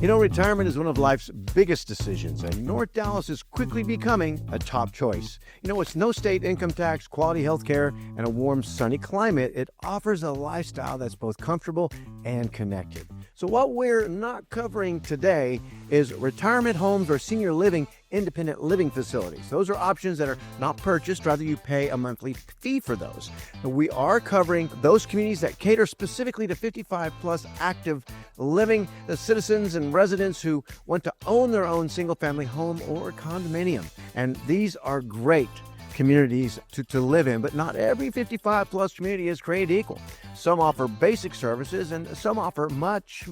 Retirement is one of life's biggest decisions, and North Dallas is quickly becoming a top choice. With no state income tax, quality health care, and a warm, sunny climate, it offers a lifestyle that's both comfortable and connected. So what we're not covering today is retirement homes or senior living independent living facilities. Those are options that are not purchased, rather you pay a monthly fee for those. We are covering those communities that cater specifically to 55 plus active living, the citizens and residents who want to own their own single family home or condominium. And these are great communities to live in, but not every 55 plus community is created equal. Some offer basic services and some offer much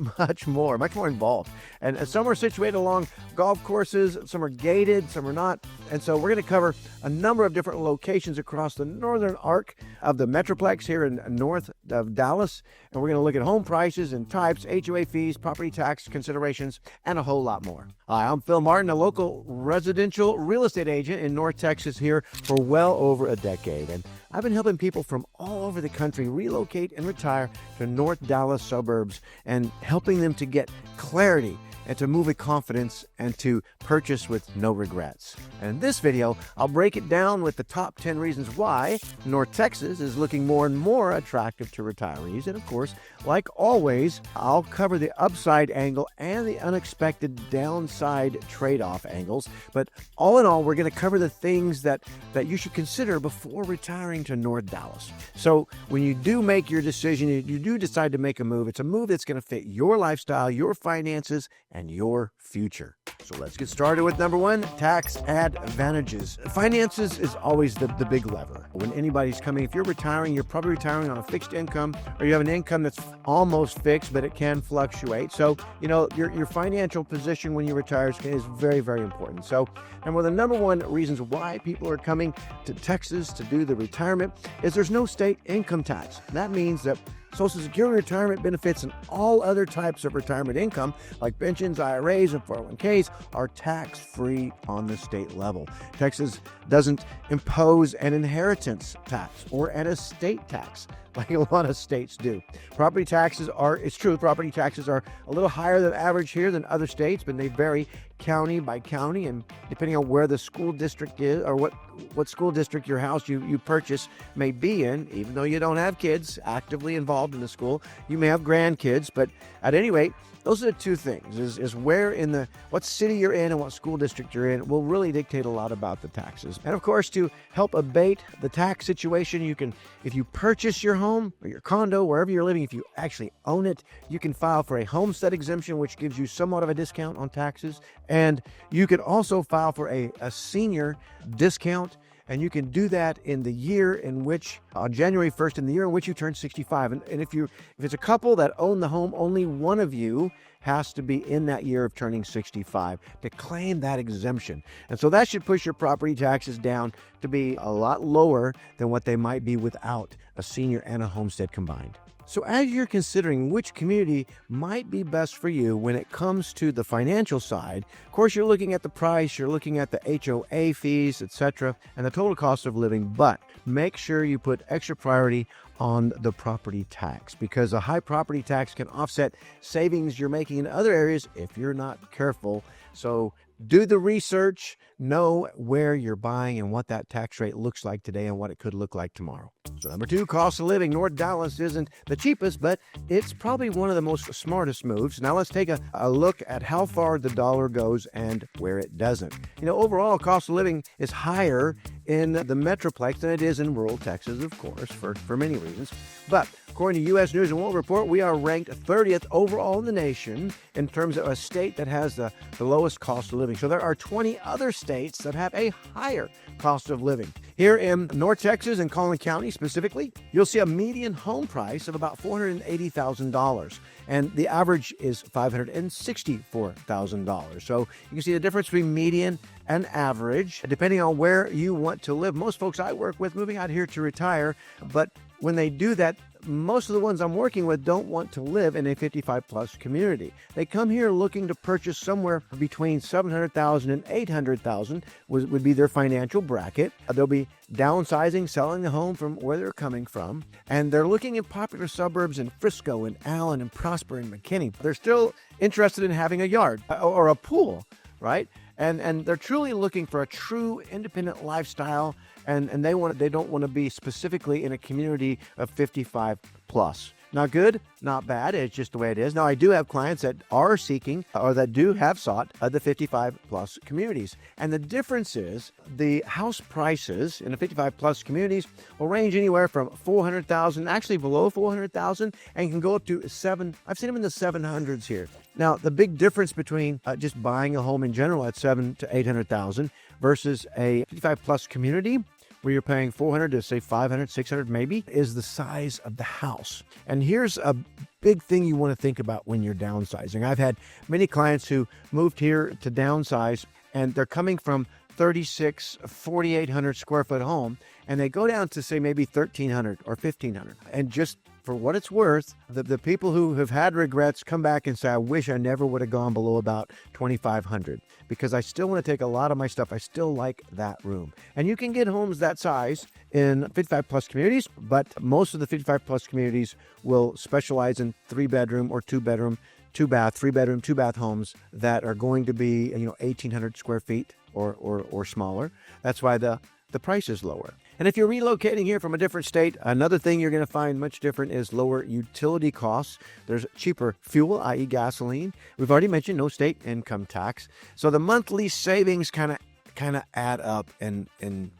more involved. And some are situated along golf courses, some are gated, some are not. And so we're going to cover a number of different locations across the northern arc of the Metroplex here in north of Dallas. And we're going to look at home prices and types, HOA fees, property tax considerations, and a whole lot more. Hi, I'm Phil Martin, a local residential real estate agent in North Texas here for well over a decade. And I've been helping people from all over the country relocate and retire to North Dallas suburbs and helping them to get clarity and to move with confidence and to purchase with no regrets. And in this video, I'll break it down with the top 10 reasons why North Texas is looking more and more attractive to retirees. And of course, like always, I'll cover the upside angle and the unexpected downside trade-off angles. But all in all, we're going to cover the things that you should consider before retiring to North Dallas. So when you do make your decision, you do decide to make a move, it's a move that's going to fit your lifestyle, your finances, and your future. So let's get started with number one, tax advantages. Finances is always the big lever. When anybody's coming, if you're retiring, you're probably retiring on a fixed income, or you have an income that's almost fixed, but it can fluctuate. So, your financial position when you retire is very, very important. So, and one of the number one reasons why people are coming to Texas to do the retirement is there's no state income tax. That means that Social Security retirement benefits and all other types of retirement income, like pensions, IRAs, and 401ks, are tax-free on the state level. Texas doesn't impose an inheritance tax or an estate tax like a lot of states do. Property taxes are a little higher than average here than other states, but they vary county by county, and depending on where the school district is or what school district your house you purchase may be in. Even though you don't have kids actively involved in the school, you may have grandkids, but at any rate, those are the two things, is where what city you're in and what school district you're in will really dictate a lot about the taxes. And of course, to help abate the tax situation, if you purchase your home or your condo, wherever you're living, if you actually own it, you can file for a homestead exemption, which gives you somewhat of a discount on taxes. And you can also file for a senior discount. And you can do that in the year in which, on January 1st, in the year in which you turn 65. And if it's a couple that own the home, only one of you has to be in that year of turning 65 to claim that exemption. And so that should push your property taxes down to be a lot lower than what they might be without a senior and a homestead combined. So as you're considering which community might be best for you when it comes to the financial side, of course, you're looking at the price, you're looking at the HOA fees, etc., and the total cost of living, but make sure you put extra priority on the property tax, because a high property tax can offset savings you're making in other areas if you're not careful. So do the research, know where you're buying and what that tax rate looks like today and what it could look like tomorrow. So number two, cost of living. North Dallas isn't the cheapest, but it's probably one of the most smartest moves. Now let's take a look at how far the dollar goes and where it doesn't. Overall, cost of living is higher in the Metroplex than it is in rural Texas, of course, for many reasons. But according to U.S. News and World Report, we are ranked 30th overall in the nation in terms of a state that has the lowest cost of living. So there are 20 other states that have a higher cost of living. Here in North Texas and Collin County specifically, you'll see a median home price of about $480,000, and the average is $564,000. So you can see the difference between median and average, depending on where you want to live. Most folks I work with moving out here to retire, but when they do that, most of the ones I'm working with don't want to live in a 55 plus community. They come here looking to purchase somewhere between 700,000 and 800,000 would be their financial bracket. They'll be downsizing, selling the home from where they're coming from, and they're looking in popular suburbs in Frisco and Allen and Prosper and McKinney. They're still interested in having a yard or a pool, right? And they're truly looking for a true independent lifestyle, and they don't want to be specifically in a community of 55 plus. Not good, not bad. It's just the way it is. Now, I do have clients that are seeking or that do have sought the 55 plus communities. And the difference is the house prices in the 55 plus communities will range anywhere from 400,000, actually below 400,000, and can go up to I've seen them in the 700s here. Now, the big difference between just buying a home in general at 7 to 800,000 versus a 55 plus community where you're paying 400 to say 500, 600 maybe, is the size of the house. And here's a big thing you want to think about when you're downsizing. I've had many clients who moved here to downsize, and they're coming from 4,800 square foot home, and they go down to say maybe 1,300 or 1,500. And just for what it's worth, the people who have had regrets come back and say, I wish I never would have gone below about 2,500 because I still want to take a lot of my stuff. I still like that room. And you can get homes that size in 55 plus communities, but most of the 55 plus communities will specialize in 3-bedroom or 2-bedroom, 2-bath, 3-bedroom, 2-bath homes that are going to be 1,800 square feet or smaller. That's why the price is lower. And if you're relocating here from a different state, another thing you're going to find much different is lower utility costs. There's cheaper fuel, i.e. gasoline. We've already mentioned no state income tax. So the monthly savings kind of add up and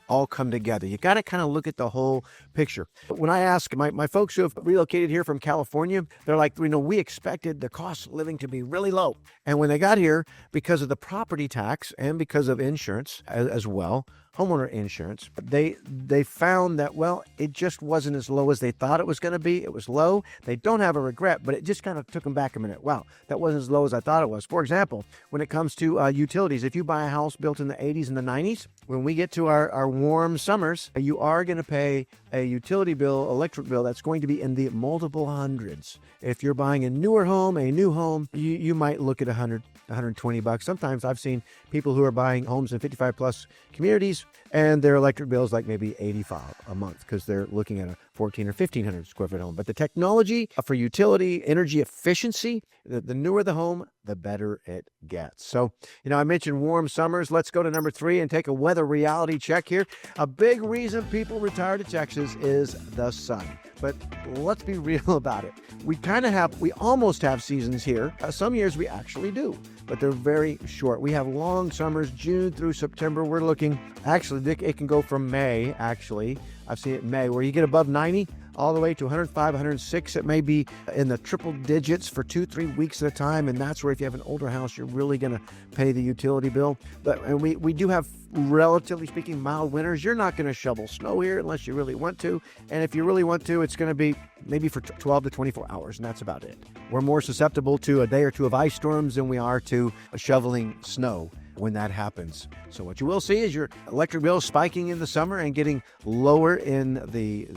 all come together. You got to kind of look at the whole picture. When I ask my folks who have relocated here from California, they're like, we expected the cost of living to be really low. And when they got here, because of the property tax and because of insurance as well, homeowner insurance, they found that, it just wasn't as low as they thought it was going to be. It was low. They don't have a regret, but it just kind of took them back a minute. Wow, that wasn't as low as I thought it was. For example, when it comes to utilities, if you buy a house built in the 80s and the 90s, when we get to our warm summers, you are going to pay a utility bill, electric bill, that's going to be in the multiple hundreds. If you're buying a newer home, a new home, you might look at $120. Sometimes I've seen people who are buying homes in 55 plus communities and their electric bill is like maybe $85 a month because they're looking at a 1,400 or 1,500 square foot home. But the technology for utility, energy efficiency, the newer the home, the better it gets. So, I mentioned warm summers. Let's go to number 3 and take a weather reality check here. A big reason people retire to Texas is the sun. But let's be real about it. We almost have seasons here. Some years we actually do, but they're very short. We have long summers, June through September. We're looking, actually, it can go from May, actually. I've seen it in May, where you get above 90, all the way to 105, 106. It may be in the triple digits for 2-3 weeks at a time, and that's where if you have an older house, you're really going to pay the utility bill. And we do have, relatively speaking, mild winters. You're not going to shovel snow here unless you really want to, and if you really want to, it's going to be maybe for 12 to 24 hours, and that's about it. We're more susceptible to a day or two of ice storms than we are to shoveling snow when that happens. So what you will see is your electric bill spiking in the summer and getting lower in the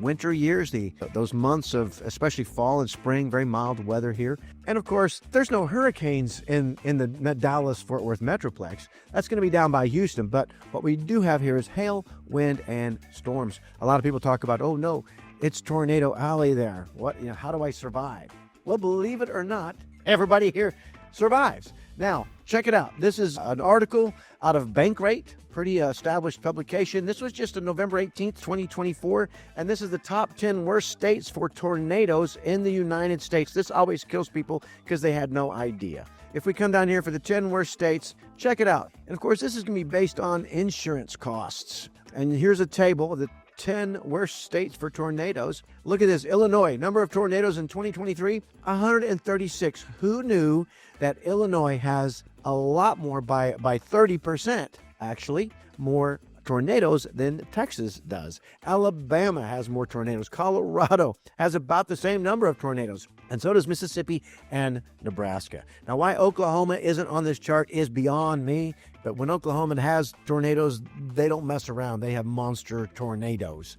winter years, those months of especially fall and spring, very mild weather here. And of course, there's no hurricanes in the Dallas-Fort Worth Metroplex. That's going to be down by Houston. But what we do have here is hail, wind, and storms. A lot of people talk about, oh no, it's Tornado Alley there. How do I survive? Well, believe it or not, everybody here survives. Now, check it out. This is an article out of Bankrate, pretty established publication. This was just on November 18th, 2024, and this is the top 10 worst states for tornadoes in the United States. This always kills people because they had no idea. If we come down here for the 10 worst states, check it out. And of course, this is going to be based on insurance costs. And here's a table of the 10 worst states for tornadoes. Look at this. Illinois, number of tornadoes in 2023, 136. Who knew that Illinois has a lot more, by 30%, actually, more tornadoes than Texas does. Alabama has more tornadoes. Colorado has about the same number of tornadoes. And so does Mississippi and Nebraska. Now, why Oklahoma isn't on this chart is beyond me. But when Oklahoma has tornadoes, they don't mess around. They have monster tornadoes.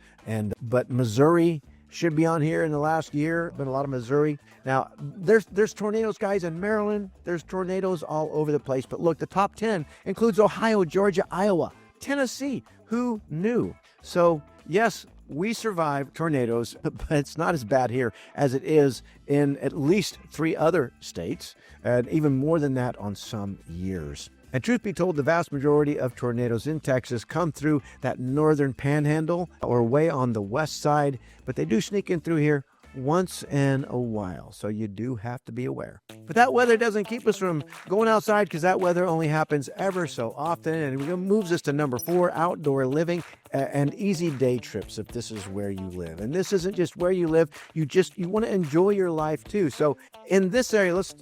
But Missouri should be on here in the last year. Been a lot of Missouri. Now, there's tornadoes, guys, in Maryland. There's tornadoes all over the place. But look, the top 10 includes Ohio, Georgia, Iowa, Tennessee. Who knew? So, yes, we survive tornadoes, but it's not as bad here as it is in at least 3 other states, and even more than that on some years. And truth be told, the vast majority of tornadoes in Texas come through that northern panhandle or way on the west side, but they do sneak in through here once in a while, so you do have to be aware. But that weather doesn't keep us from going outside, because that weather only happens ever so often, and it moves us to number 4, outdoor living and easy day trips if this is where you live. And this isn't just where you live, you want to enjoy your life too. So in this area, let's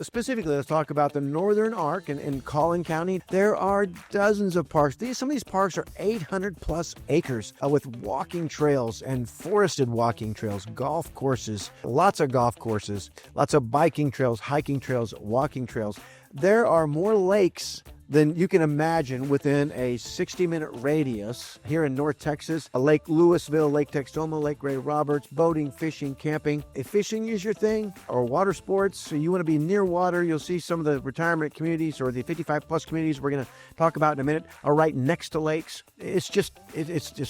talk about the Northern Arc in Collin County. There are dozens of parks. Some of these parks are 800 plus acres with walking trails and forested walking trails, golf courses, lots of golf courses, lots of biking trails, hiking trails, walking trails. There are more lakes than you can imagine within a 60-minute radius here in North Texas. Lake Louisville, Lake Texoma, Lake Ray Roberts, boating, fishing, camping. If fishing is your thing, or water sports, so you want to be near water, you'll see some of the retirement communities or the 55-plus communities we're going to talk about in a minute are right next to lakes. It's just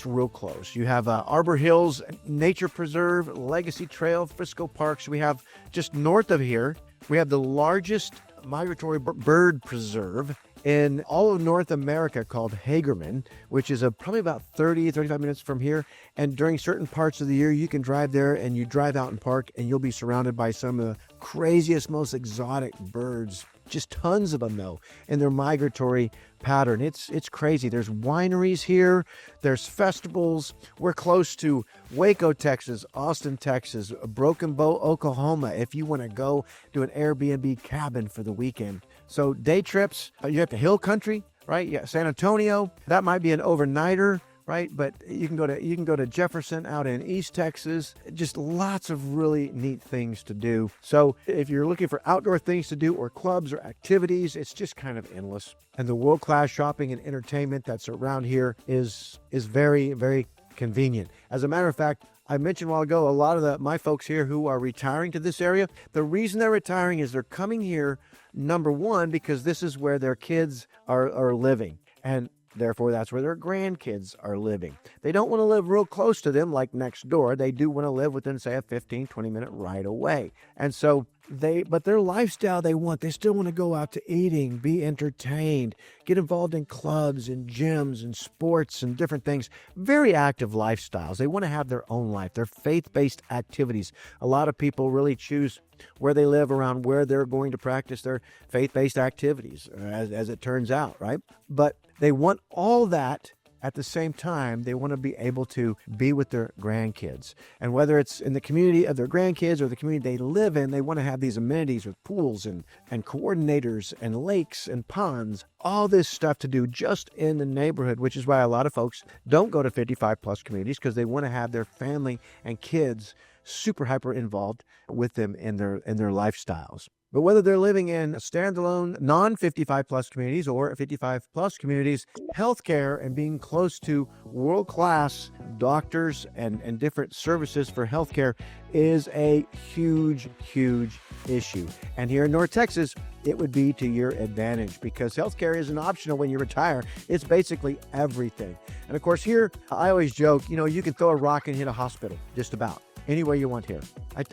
real close. You have Arbor Hills Nature Preserve, Legacy Trail, Frisco Parks. We have just north of here, we have the largest migratory bird preserve in all of North America, called Hagerman, which is probably about 35 minutes from here. And during certain parts of the year, you can drive there, and you drive out and park, and you'll be surrounded by some of the craziest, most exotic birds. Just tons of them, though, in their migratory pattern. It's crazy. There's wineries here. There's festivals. We're close to Waco, Texas, Austin, Texas, Broken Bow, Oklahoma, if you want to go to an Airbnb cabin for the weekend. So day trips, you have the hill country, right? Yeah, San Antonio, that might be an overnighter, right? But you can go to Jefferson out in East Texas. Just lots of really neat things to do. So if you're looking for outdoor things to do or clubs or activities, it's just kind of endless. And the world-class shopping and entertainment that's around here is very, very convenient. As a matter of fact, I mentioned a while ago, a lot of my folks here who are retiring to this area, the reason they're retiring is they're coming here, number one, because this is where their kids are living. And therefore, that's where their grandkids are living. They don't want to live real close to them like next door. They do want to live within, say, a 15, 20-minute ride away. And so but their lifestyle they still want to go out to eating, be entertained, get involved in clubs and gyms and sports and different things. Very active lifestyles. They want to have their own life, their faith-based activities. A lot of people really choose where they live around where they're going to practice their faith-based activities, as it turns out, right? But they want all that. At the same time, they want to be able to be with their grandkids. And whether it's in the community of their grandkids or the community they live in, they want to have these amenities with pools and coordinators and lakes and ponds, all this stuff to do just in the neighborhood, which is why a lot of folks don't go to 55-plus communities, because they want to have their family and kids super hyper involved with them in their lifestyles. But whether they're living in standalone non-55-plus communities or 55-plus communities, healthcare and being close to world-class doctors and different services for healthcare is a huge, huge issue. And here in North Texas, it would be to your advantage, because healthcare isn't optional when you retire. It's basically everything. And of course, here, I always joke, you can throw a rock and hit a hospital, just about. Anywhere you want here.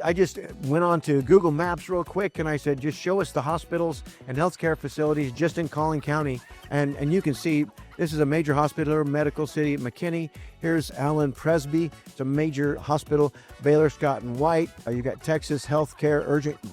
I just went on to Google Maps real quick, and I said, just show us the hospitals and healthcare facilities just in Collin County. And you can see this is a major hospital, Medical City, McKinney. Here's Allen Presby. It's a major hospital. Baylor, Scott and White. You got Texas Healthcare,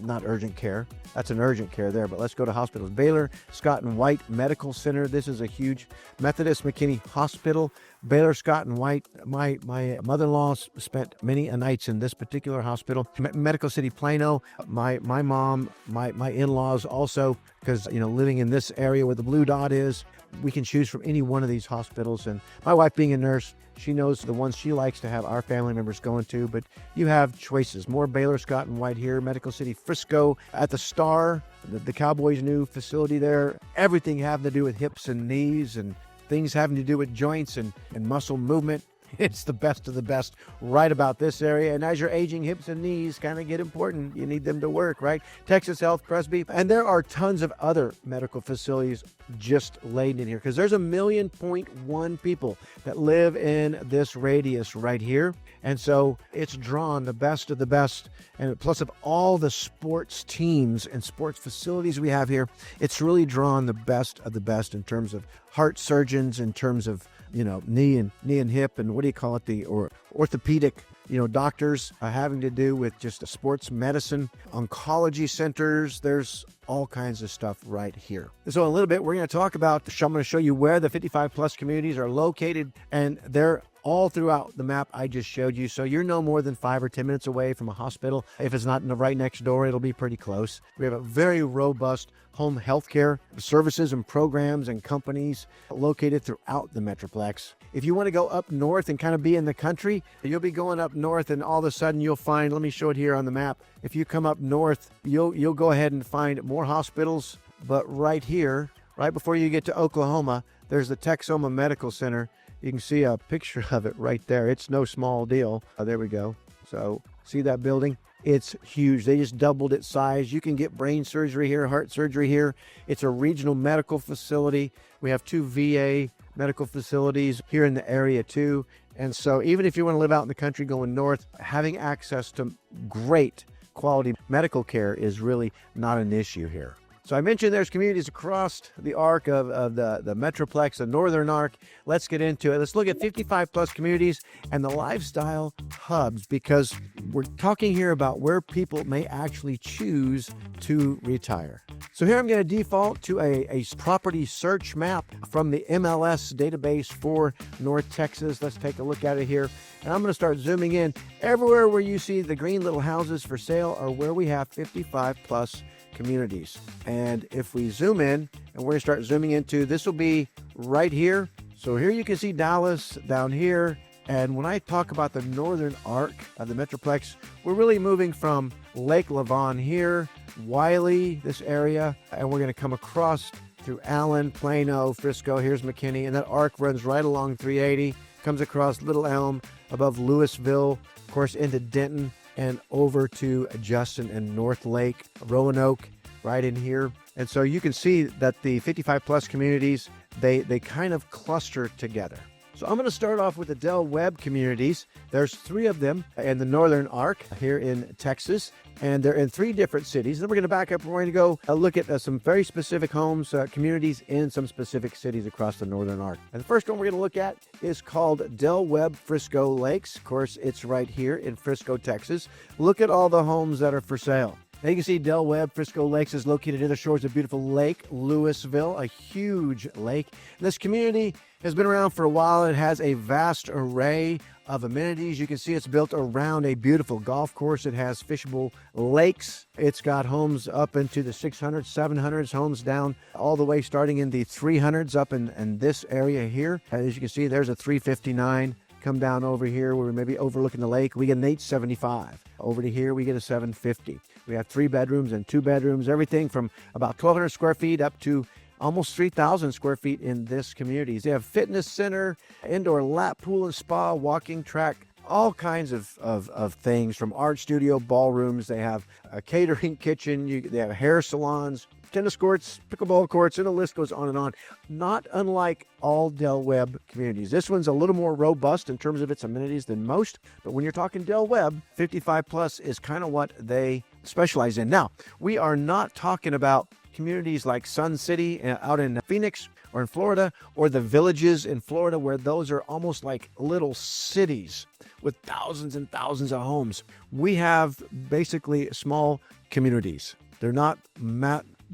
not urgent care. That's an urgent care there, but let's go to hospitals. Baylor, Scott and White Medical Center. This is a huge Methodist McKinney Hospital. Baylor, Scott and White. My mother-in-law spent many nights in this particular hospital. Medical City, Plano. My mom, my in-laws also, because living in this area where the blue dot is, we can choose from any one of these hospitals. And my wife, being a nurse, she knows the ones she likes to have our family members going to, but you have choices. More Baylor, Scott and White here. Medical City, Frisco at the Star, the Cowboys' new facility there. Everything having to do with hips and knees and things having to do with joints and muscle movement. It's the best of the best right about this area. And as your aging hips and knees kind of get important, you need them to work, right? Texas Health, Presby. And there are tons of other medical facilities just laid in here because there's 1.1 million people that live in this radius right here. And so it's drawn the best of the best. And plus of all the sports teams and sports facilities we have here, it's really drawn the best of the best in terms of heart surgeons, in terms of, knee and hip, and what do you call it? Or orthopedic, doctors having to do with just sports medicine, oncology centers. There's all kinds of stuff right here. So in a little bit, we're going to talk about, I'm going to show you where the 55 plus communities are located, and they're all throughout the map I just showed you. So you're no more than 5 or 10 minutes away from a hospital. If it's not right next door, it'll be pretty close. We have a very robust home health care services and programs and companies located throughout the Metroplex. If you want to go up north and kind of be in the country, you'll be going up north, and all of a sudden you'll find, let me show it here on the map. If you come up north, you'll go ahead and find more hospitals. But right here, right before you get to Oklahoma, there's the Texoma Medical Center. You can see a picture of it right there. It's no small deal. There we go. So see that building? It's huge. They just doubled its size. You can get brain surgery here, heart surgery here. It's a regional medical facility. We have 2 VA medical facilities here in the area too. And so even if you want to live out in the country going north, having access to great quality medical care is really not an issue here. So I mentioned there's communities across the arc of the Metroplex, the Northern Arc. Let's get into it. Let's look at 55 plus communities and the lifestyle hubs, because we're talking here about where people may actually choose to retire. So here I'm going to default to a property search map from the MLS database for North Texas. Let's take a look at it here. And I'm going to start zooming in. Everywhere where you see the green little houses for sale are where we have 55 plus communities. And if we zoom in, and we're going to start zooming into, this will be right here. So here you can see Dallas down here. And when I talk about the northern arc of the Metroplex, we're really moving from Lake Lavon here, Wiley, this area, and we're going to come across through Allen, Plano, Frisco. Here's McKinney, and that arc runs right along 380, comes across Little Elm, above Louisville, of course, into Denton, and over to Justin and North Lake, Roanoke, right in here. And so you can see that the 55 plus communities, they kind of cluster together. So I'm going to start off with the Del Webb communities. There's 3 of them in the northern arc here in Texas, and they're in 3 different cities. Then we're going to back up. We're going to go look at some very specific homes, communities in some specific cities across the northern arc. And the first one we're going to look at is called Del Webb Frisco Lakes. Of course, it's right here in Frisco, Texas. Look at all the homes that are for sale. Now you can see Del Webb Frisco Lakes is located near the shores of beautiful Lake Louisville, a huge lake. This community has been around for a while. It has a vast array of amenities. You can see it's built around a beautiful golf course. It has fishable lakes. It's got homes up into the 600s, 700s, homes down all the way starting in the 300s up in this area here. As you can see, there's a 359. Come down over here where we may be overlooking the lake, we get an 875. Over to here, we get a 750. We have 3 bedrooms and 2 bedrooms, everything from about 1,200 square feet up to almost 3,000 square feet in this community. They have fitness center, indoor lap pool and spa, walking track, all kinds of things, from art studio, ballrooms. They have a catering kitchen. They have hair salons, tennis courts, pickleball courts, and the list goes on and on. Not unlike all Del Webb communities. This one's a little more robust in terms of its amenities than most, but when you're talking Del Webb, 55 plus is kind of what they specialize in. Now, we are not talking about communities like Sun City out in Phoenix or in Florida, or the Villages in Florida, where those are almost like little cities with thousands and thousands of homes. We have basically small communities. They're not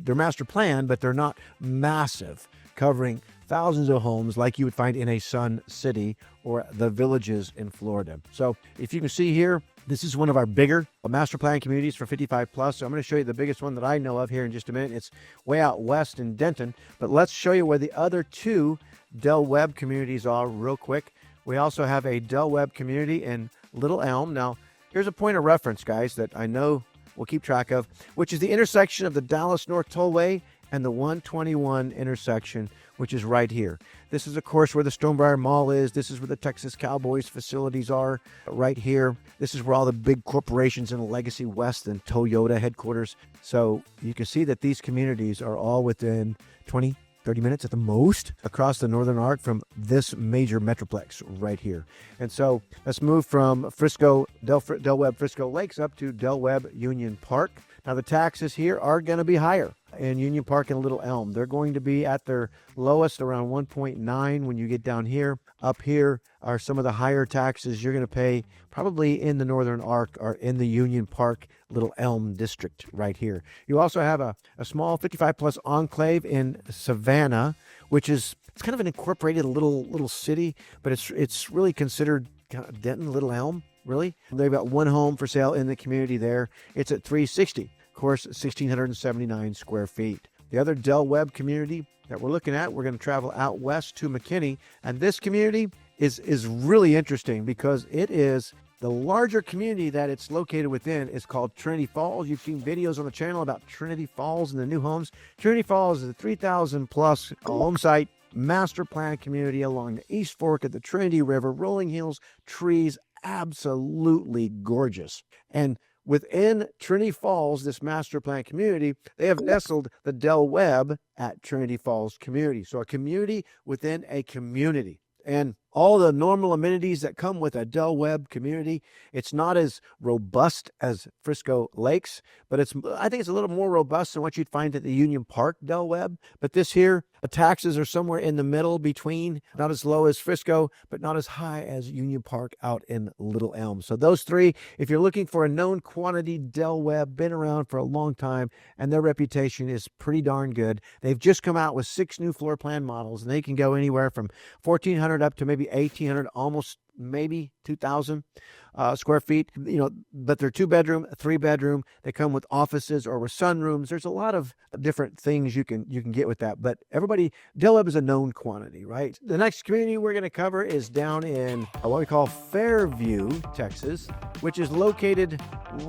they're master planned, but they're not massive, covering thousands of homes like you would find in a Sun City or the Villages in Florida. So if you can see here, this is one of our bigger master plan communities for 55 plus. So I'm going to show you the biggest one that I know of here in just a minute. It's way out west in Denton, but let's show you where the other 2 Del Webb communities are real quick. We also have a Del Webb community in Little Elm. Now, here's a point of reference, guys, that I know we'll keep track of, which is the intersection of the Dallas North Tollway and the 121 intersection, which is right here. This is, of course, where the Stonebriar Mall is. This is where the Texas Cowboys facilities are, right here. This is where all the big corporations in Legacy West and Toyota headquarters. So you can see that these communities are all within 20, 30 minutes at the most across the northern arc from this major metroplex right here. And so let's move from Frisco, Del Webb Frisco Lakes up to Del Webb Union Park. Now the taxes here are going to be higher in Union Park and Little Elm. They're going to be at their lowest around 1.9 when you get down here. Up here are some of the higher taxes you're going to pay probably in the northern arc or in the Union Park Little Elm district right here. You also have a small 55 plus enclave in Savannah, which is, it's kind of an incorporated little city, but it's really considered kind of Denton, Little Elm. Really? They've got one home for sale in the community there. It's at 360. Of course, 1,679 square feet. The other Del Webb community that we're looking at, we're going to travel out west to McKinney. And this community is really interesting because it is the larger community that it's located within is called Trinity Falls. You've seen videos on the channel about Trinity Falls and the new homes. Trinity Falls is a 3,000 plus home site master plan community along the East Fork of the Trinity River, rolling hills, trees, absolutely gorgeous. And within Trinity Falls, this master plan community, they have nestled the Del Webb at Trinity Falls community. So a community within a community. And all the normal amenities that come with a Del Webb community. It's not as robust as Frisco Lakes, but I think it's a little more robust than what you'd find at the Union Park Del Webb. But this here, the taxes are somewhere in the middle between, not as low as Frisco, but not as high as Union Park out in Little Elm. So those three, if you're looking for a known quantity, Del Webb, been around for a long time, and their reputation is pretty darn good. They've just come out with 6 new floor plan models, and they can go anywhere from 1,400 up to maybe 1,800, almost maybe 2,000 square feet, but they're 2-bedroom, 3-bedroom. They come with offices or with sunrooms. There's a lot of different things you can get with that, but Del Webb is a known quantity, right? The next community we're going to cover is down in what we call Fairview, Texas, which is located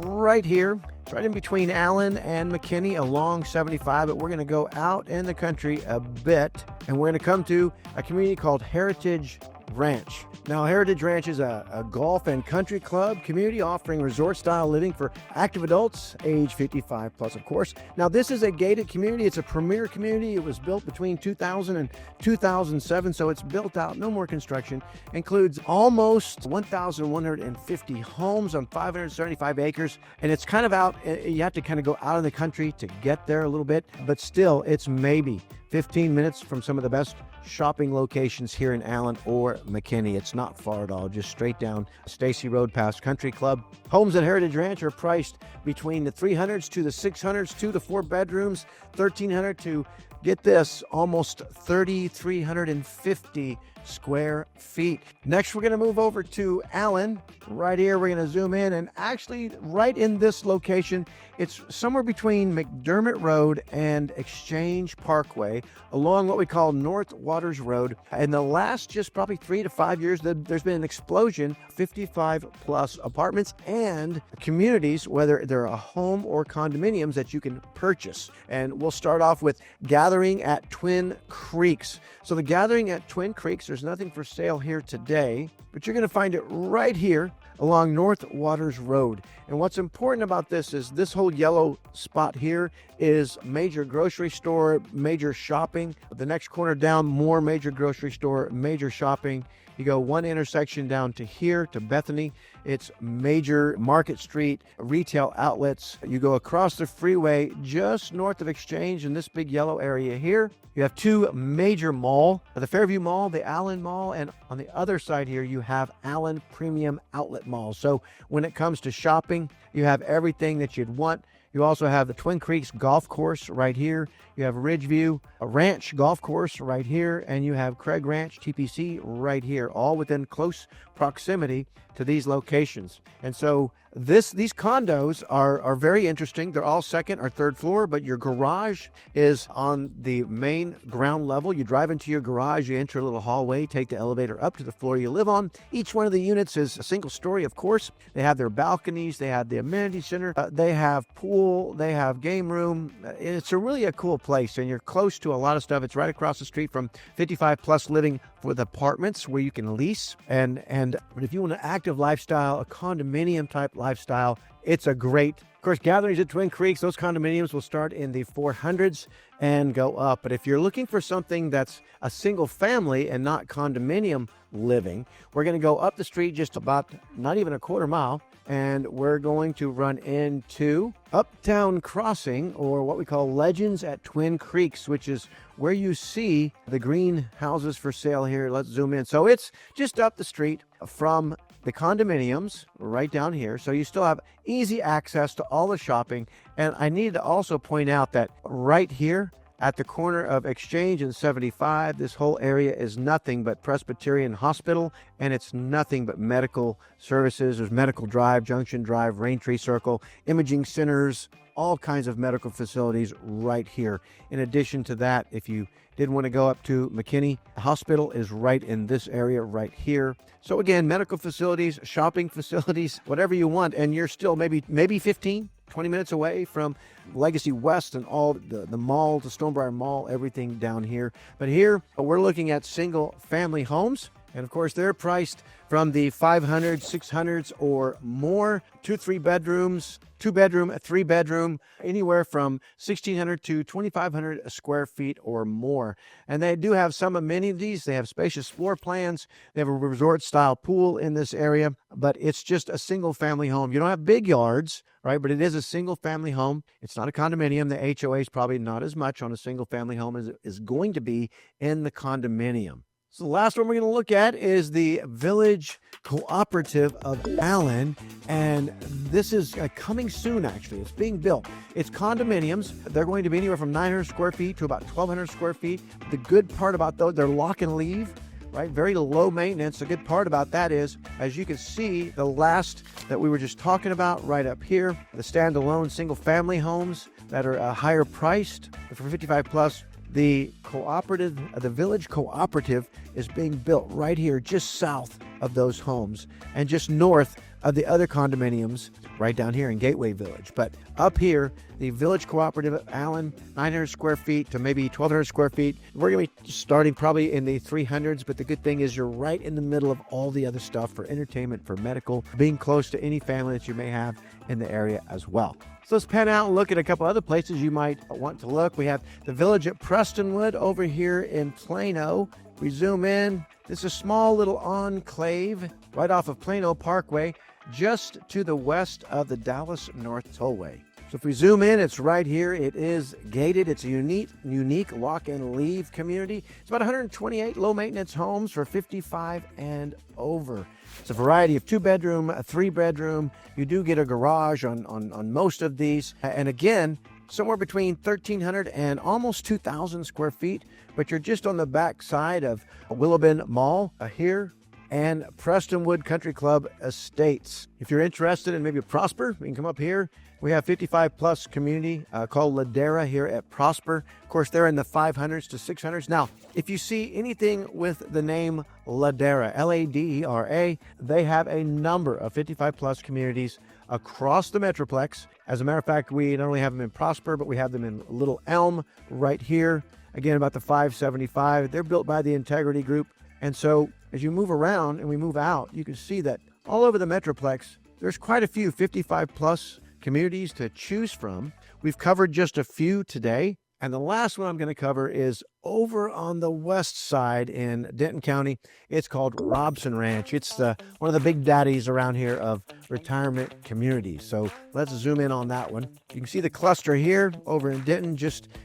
right here. It's right in between Allen and McKinney along 75, but we're going to go out in the country a bit, and we're going to come to a community called Heritage Ranch. Now, Heritage Ranch is a golf and country club community offering resort-style living for active adults, age 55 plus, of course. Now, this is a gated community. It's a premier community. It was built between 2000 and 2007, so it's built out, no more construction. Includes almost 1,150 homes on 575 acres, and it's kind of out, you have to kind of go out of the country to get there a little bit, but still, it's maybe 15 minutes from some of the best shopping locations here in Allen or McKinney. It's not far at all, just straight down Stacy Road past Country Club. Homes at Heritage Ranch are priced between the 300s to the 600s, 2 to 4 bedrooms, 1,300 to, get this, almost 3,350 square feet. Next, we're going to move over to Allen. Right here, we're going to zoom in, and actually right in this location, it's somewhere between McDermott Road and Exchange Parkway along what we call North Waters Road. In the last just probably 3 to 5 years, there's been an explosion, 55 plus apartments and communities, whether they're a home or condominiums that you can purchase. And we'll start off with Gathering at Twin Creeks. So the Gathering at Twin Creeks, there's nothing for sale here today, but you're going to find it right here along North Waters Road. And what's important about this is this whole yellow spot here is major grocery store, major shopping. The next corner down, more major grocery store, major shopping. You go one intersection down to here, to Bethany. It's major Market Street, retail outlets. You go across the freeway just north of Exchange in this big yellow area here. You have 2 major malls, the Fairview Mall, the Allen Mall, and on the other side here, you have Allen Premium Outlet Mall. So when it comes to shopping, you have everything that you'd want. You also have the Twin Creeks Golf Course right here. You have Ridgeview, a ranch golf course right here, and you have Craig Ranch, TPC, right here, all within close proximity to these locations. And so these condos are very interesting. They're all second or third floor, but your garage is on the main ground level. You drive into your garage, you enter a little hallway, take the elevator up to the floor you live on. Each one of the units is a single story, of course. They have their balconies, they have the amenity center, they have pool, they have game room. It's really a cool place, and you're close to a lot of stuff. It's right across the street from 55 Plus Living with apartments where you can lease. But if you want an active lifestyle, a condominium type lifestyle, it's a great. Of course, gatherings at Twin Creeks, those condominiums will start in the 400s and go up. But if you're looking for something that's a single family and not condominium living, we're going to go up the street just about not even a quarter mile, and we're going to run into Uptown Crossing, or what we call Legends at Twin Creeks, which is where you see the green houses for sale here. Let's zoom in. So it's just up the street from the condominiums right down here. So you still have easy access to all the shopping. And I need to also point out that right here at the corner of Exchange and 75, this whole area is nothing but Presbyterian Hospital, and it's nothing but medical services. There's Medical Drive, Junction Drive, Raintree Circle, imaging centers, all kinds of medical facilities right here. In addition to that, if you did want to go up to McKinney, the hospital is right in this area right here. So again, medical facilities, shopping facilities, whatever you want, and you're still maybe 15, 20 minutes away from Legacy West and all the mall, the Stonebriar Mall, everything down here. But here we're looking at single family homes. And of course, they're priced from the 500, 600s or more, 2-3 bedrooms, 2-bedroom, 3-bedroom, anywhere from 1,600 to 2,500 square feet or more. And they do have some amenities. They have spacious floor plans. They have a resort-style pool in this area, but it's just a single-family home. You don't have big yards, right? But it is a single-family home. It's not a condominium. The HOA is probably not as much on a single-family home as it is going to be in the condominium. So the last one we're going to look at is the Village Cooperative of Allen, and this is coming soon, actually. It's being built. It's condominiums. They're going to be anywhere from 900 square feet to about 1,200 square feet. The good part about those, they're lock and leave, right? Very low maintenance. The good part about that is, as you can see, the last that we were just talking about right up here, the standalone single-family homes that are higher priced for 55 plus. The Village Cooperative is being built right here, just south of those homes and just north of the other condominiums right down here in Gateway Village. But up here, the Village Cooperative of Allen, 900 square feet to maybe 1,200 square feet. We're going to be starting probably in the 300s, but the good thing is you're right in the middle of all the other stuff for entertainment, for medical, being close to any family that you may have in the area as well. So let's pan out and look at a couple other places you might want to look. We have the Village at Prestonwood over here in Plano. We zoom in. This is a small little enclave right off of Plano Parkway, just to the west of the Dallas North Tollway. So if we zoom in, it's right here. It is gated. It's a unique lock and leave community. It's about 128 low maintenance homes for 55 and over. It's a variety of 2-bedroom, a 3-bedroom. You do get a garage on most of these. And again, somewhere between 1,300 and almost 2,000 square feet. But you're just on the back side of Willowbend Mall here and Prestonwood Country Club Estates. If you're interested in maybe Prosper, you can come up here. We have 55 plus community called Ladera here at Prosper. Of course, they're in the 500s to 600s. Now, if you see anything with the name Ladera, Ladera, they have a number of 55 plus communities across the Metroplex. As a matter of fact, we not only have them in Prosper, but we have them in Little Elm right here. Again, about the 575. They're built by the Integrity Group. And so as you move around and we move out, you can see that all over the Metroplex, there's quite a few 55 plus communities to choose from. We've covered just a few today. And the last one I'm going to cover is over on the west side in Denton County. It's called Robson Ranch. It's one of the big daddies around here of retirement communities. So let's zoom in on that one. You can see the cluster here over in Denton.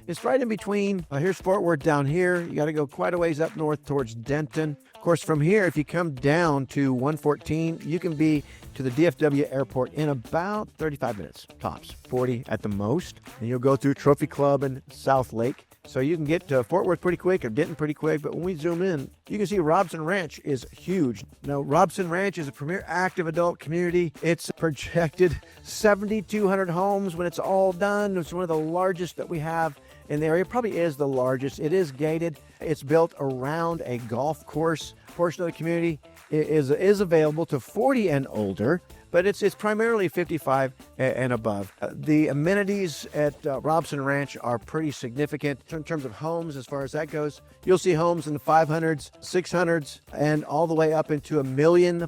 It's right in between. Here's Fort Worth down here. You got to go quite a ways up north towards Denton. Of course, from here, if you come down to 114, you can be to the DFW airport in about 35 minutes, tops, 40 at the most. And you'll go through Trophy Club and South Lake. So you can get to Fort Worth pretty quick or Denton pretty quick. But when we zoom in, you can see Robson Ranch is huge. Now, Robson Ranch is a premier active adult community. It's projected 7,200 homes when it's all done. It's one of the largest that we have in the area. It probably is the largest. It is gated. It's built around a golf course. Portion of the community is available to 40 and older. but it's primarily 55 and above. The amenities at Robson Ranch are pretty significant in terms of homes as far as that goes. You'll see homes in the 500s, 600s, and all the way up into $1.2 million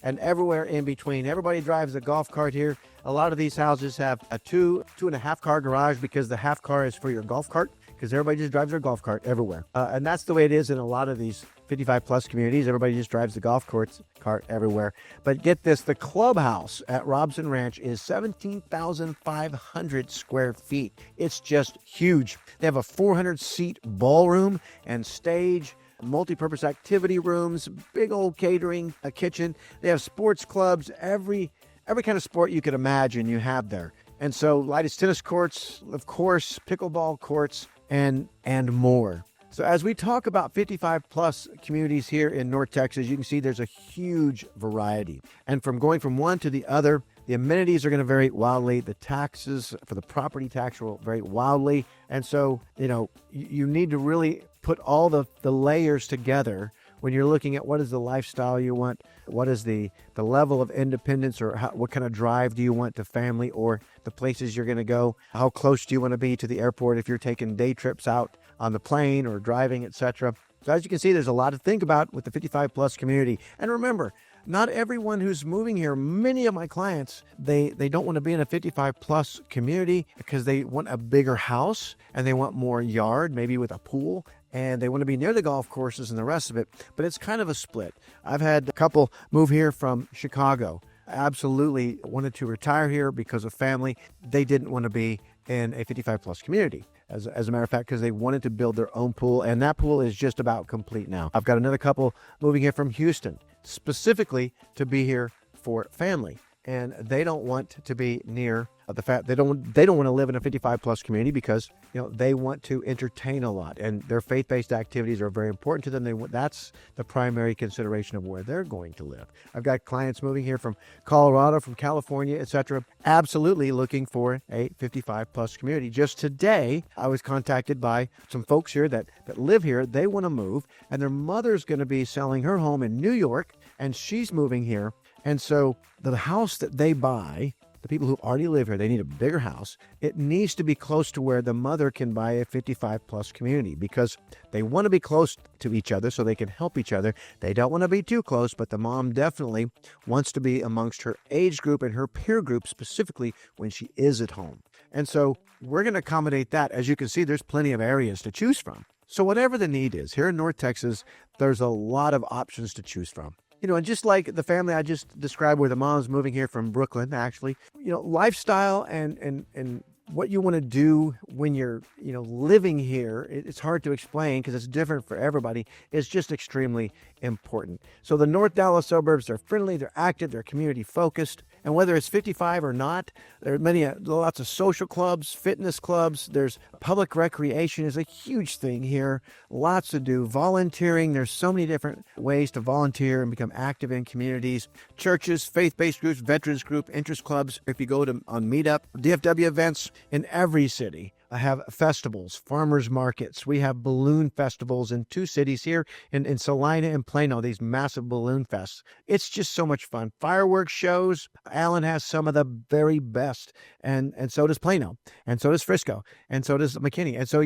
and everywhere in between. Everybody drives a golf cart here. A lot of these houses have a 2.5 car garage because the half car is for your golf cart, because everybody just drives their golf cart everywhere. And that's the way it is in a lot of these 55 plus communities. Everybody just drives the golf cart everywhere. But get this, the clubhouse at Robson Ranch is 17,500 square feet. It's just huge. They have a 400-seat ballroom and stage, multi-purpose activity rooms, big old catering, a kitchen. They have sports clubs, every kind of sport you could imagine you have there. And so lattice tennis courts, of course, pickleball courts, and more. So as we talk about 55 plus communities here in North Texas, you can see there's a huge variety. And from going from one to the other, the amenities are going to vary wildly. The taxes for the property tax will vary wildly. And so, you need to really put all the layers together when you're looking at what is the lifestyle you want, what is the level of independence, or what kind of drive do you want to family or the places you're going to go, how close do you want to be to the airport if you're taking day trips out on the plane or driving, etc. So as you can see, there's a lot to think about with the 55 plus community. And remember, not everyone who's moving here, many of my clients, they don't want to be in a 55 plus community because they want a bigger house and they want more yard, maybe with a pool, and they want to be near the golf courses and the rest of it. But it's kind of a split. I've had a couple move here from Chicago. Absolutely wanted to retire here because of family. They didn't want to be in a 55 plus community. As a matter of fact, because they wanted to build their own pool, and that pool is just about complete now. I've got another couple moving here from Houston, specifically to be here for family, and they don't want to be near the fact they don't want to live in a 55 plus community because they want to entertain a lot, and their faith-based activities are very important to them. That's the primary consideration of where they're going to live. I've got clients moving here from Colorado, from California, etc., absolutely looking for a 55 plus community. Just today, I was contacted by some folks here that live here. They want to move, and their mother's going to be selling her home in New York, and she's moving here. And so the house that they buy, the people who already live here, they need a bigger house. It needs to be close to where the mother can buy a 55 plus community because they want to be close to each other so they can help each other. They don't want to be too close, but the mom definitely wants to be amongst her age group and her peer group, specifically when she is at home. And so we're going to accommodate that. As you can see, there's plenty of areas to choose from. So whatever the need is, here in North Texas, there's a lot of options to choose from. And just like the family I just described where the mom's moving here from Brooklyn, actually, lifestyle and what you want to do when you're, living here, it's hard to explain because it's different for everybody. It's just extremely important. So the North Dallas suburbs, they're friendly, they're active, they're community focused. And whether it's 55 or not, there are lots of social clubs, fitness clubs. There's public recreation is a huge thing here. Lots to do. Volunteering. There's so many different ways to volunteer and become active in communities. Churches, faith-based groups, veterans group, interest clubs. If you go on Meetup, DFW events in every city. I have festivals, farmers markets. We have balloon festivals in 2 cities here in Salina and Plano, these massive balloon fests. It's just so much fun. Fireworks shows. Allen has some of the very best, and so does Plano, and so does Frisco, and so does McKinney. And so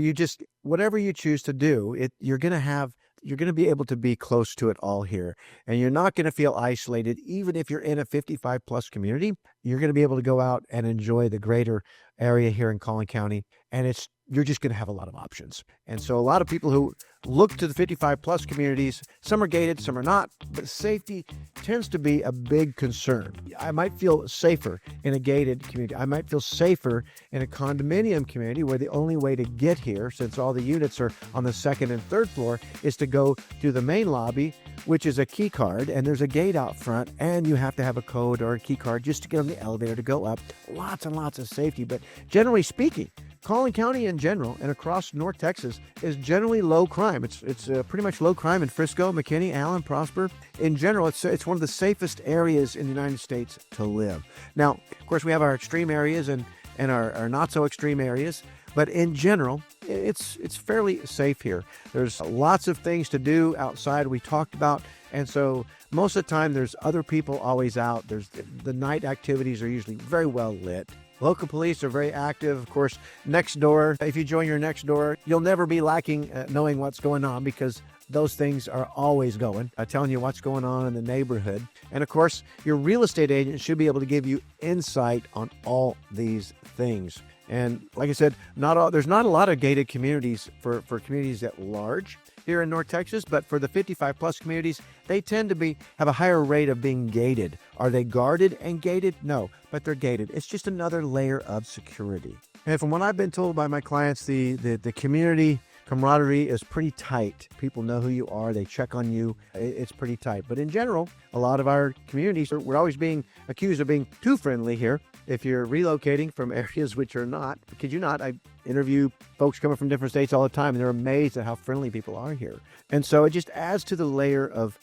whatever you choose to do, you're going to be able to be close to it all here. And you're not going to feel isolated. Even if you're in a 55 plus community, you're going to be able to go out and enjoy the greater area here in Collin County. And you're just going to have a lot of options. And so a lot of people who look to the 55 plus communities, some are gated, some are not, but safety tends to be a big concern. I might feel safer in a gated community. I might feel safer in a condominium community where the only way to get here, since all the units are on the 2nd and 3rd floor, is to go to the main lobby, which is a key card, and there's a gate out front, and you have to have a code or a key card just to get on the elevator to go up. Lots and lots of safety, but generally speaking, Collin County in general and across North Texas is generally low crime. It's pretty much low crime in Frisco, McKinney, Allen, Prosper. In general, it's one of the safest areas in the United States to live. Now, of course, we have our extreme areas and our not so extreme areas. But in general, it's fairly safe here. There's lots of things to do outside we talked about. And so most of the time there's other people always out. There's the night activities are usually very well lit. Local police are very active. Of course, next door, if you join your next door, you'll never be lacking knowing what's going on because those things are always going, telling you what's going on in the neighborhood. And of course, your real estate agent should be able to give you insight on all these things. And like I said, there's not a lot of gated communities for communities at large here in North Texas, but for the 55 plus communities, they tend to have a higher rate of being gated. Are they guarded and gated? No, but they're gated. It's just another layer of security. And from what I've been told by my clients, the community camaraderie is pretty tight. People know who you are. They check on you. It's pretty tight. But in general, a lot of our communities, we're always being accused of being too friendly here. If you're relocating from areas which are not, kid you not, I interview folks coming from different states all the time, and they're amazed at how friendly people are here. And so it just adds to the layer of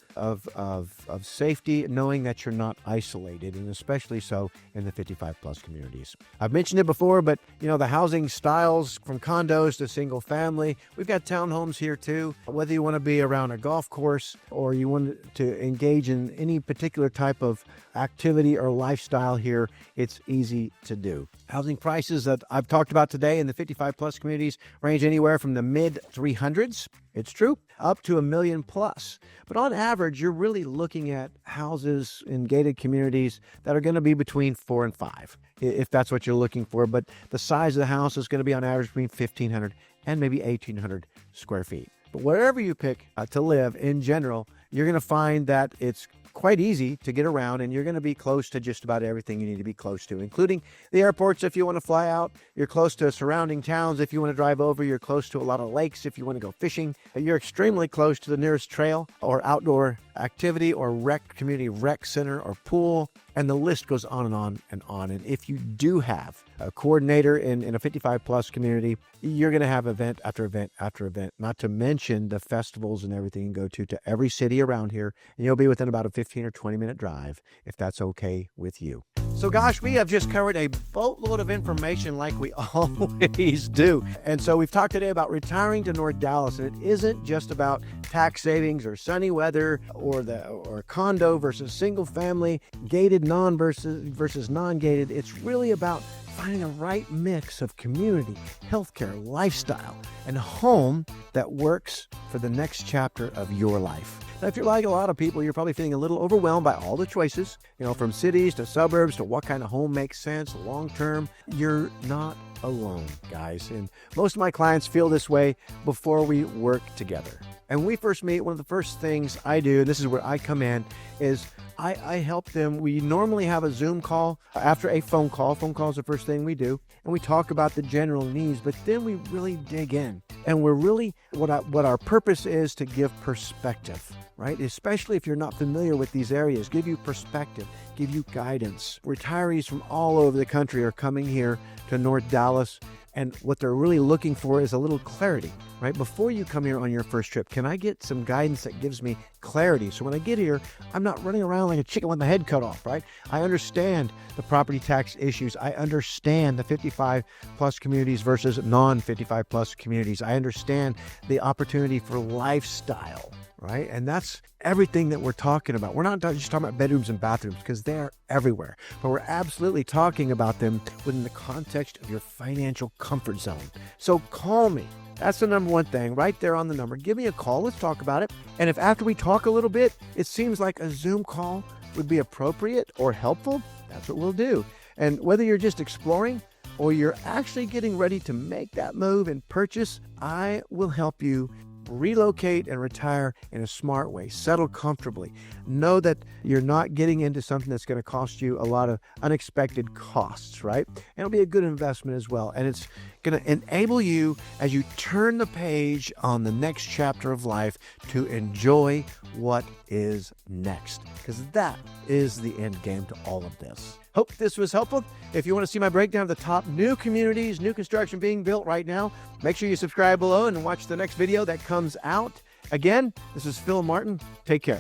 safety, knowing that you're not isolated, and especially so in the 55 plus communities. I've mentioned it before, but the housing styles from condos to single family. We've got townhomes here too. Whether you want to be around a golf course or you want to engage in any particular type of activity or lifestyle here, it's easy to do. Housing prices that I've talked about today in the 55 plus communities range anywhere from the mid 300s. It's true, up to $1 million plus. But on average, you're really looking at houses in gated communities that are going to be between 4 and 5, if that's what you're looking for. But the size of the house is going to be on average between 1,500 and maybe 1,800 square feet. But wherever you pick to live in general, you're going to find that it's quite easy to get around, and you're going to be close to just about everything you need to be close to, including the airports if you want to fly out. You're close to surrounding towns if you want to drive over. You're close to a lot of lakes if you want to go fishing. You're extremely close to the nearest trail or outdoor activity or community rec center or pool, and the list goes on and on and on. And if you do have a coordinator in a 55 plus community, you're going to have event after event after event, not to mention the festivals and everything you can go to every city around here. And you'll be within about a 15 or 20 minute drive if that's okay with you. So gosh, we have just covered a boatload of information like we always do. And so we've talked today about retiring to North Dallas, and it isn't just about tax savings or sunny weather or condo versus single family, gated versus non-gated. It's really about finding the right mix of community, healthcare, lifestyle, and home that works for the next chapter of your life. Now, if you're like a lot of people, you're probably feeling a little overwhelmed by all the choices, from cities to suburbs to what kind of home makes sense long term. You're not alone, guys. And most of my clients feel this way before we work together. And when we first meet, one of the first things I do, and this is where I come in, is I help them. We normally have a Zoom call after a phone call. Phone call is the first thing we do. And we talk about the general needs, but then we really dig in. And we're really, what our purpose is to give perspective, right? Especially if you're not familiar with these areas, give you perspective, give you guidance. Retirees from all over the country are coming here to North Dallas, and what they're really looking for is a little clarity, right? Before you come here on your first trip, can I get some guidance that gives me clarity? So when I get here, I'm not running around like a chicken with my head cut off, right? I understand the property tax issues. I understand the 55 plus communities versus non-55 plus communities. I understand the opportunity for lifestyle, right? And that's everything that we're talking about. We're not just talking about bedrooms and bathrooms because they're everywhere, but we're absolutely talking about them within the context of your financial comfort zone. So call me. That's the number one thing right there on the number. Give me a call. Let's talk about it. And if after we talk a little bit, it seems like a Zoom call would be appropriate or helpful, that's what we'll do. And whether you're just exploring or you're actually getting ready to make that move and purchase, I will help you relocate and retire in a smart way. Settle comfortably. Know that you're not getting into something that's going to cost you a lot of unexpected costs, right? And it'll be a good investment as well. And it's going to enable you as you turn the page on the next chapter of life to enjoy what is next, because that is the end game to all of this. Hope this was helpful. If you want to see my breakdown of the top new communities, new construction being built right now, make sure you subscribe below and watch the next video that comes out. Again, this is Phil Martin. Take care.